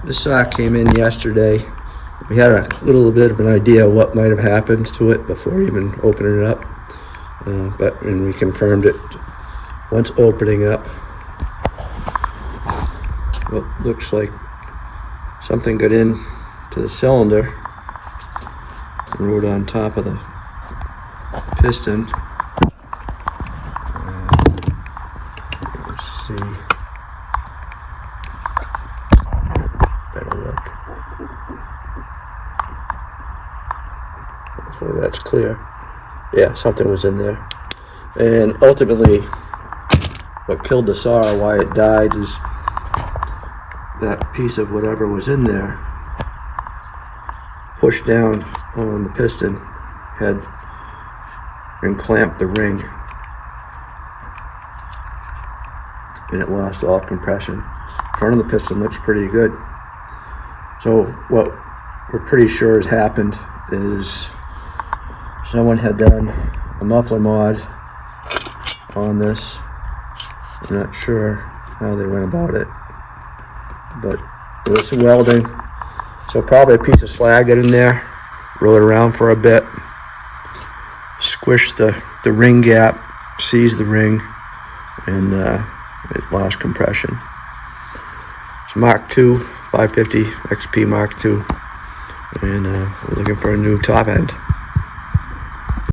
This saw came in yesterday. We had a little bit of an idea of what might have happened to it before even opening it up. And we confirmed it once opening up. Well, looks like something got in to the cylinder and rode on top of the piston. Let's see. Better look. Hopefully that's clear. Yeah, something was in there. And ultimately, what killed the saw, why it died, is that piece of whatever was in there pushed down on the piston head and clamped the ring, and it lost all compression. Front of the piston looks pretty good. So what we're pretty sure has happened is someone had done a muffler mod on this. I'm not sure how they went about it, but there was some welding. So probably a piece of slag got in there, rode around for a bit, squished the ring gap, seized the ring, and it lost compression. It's Mark II, 550 XP Mark II, and we're looking for a new top end.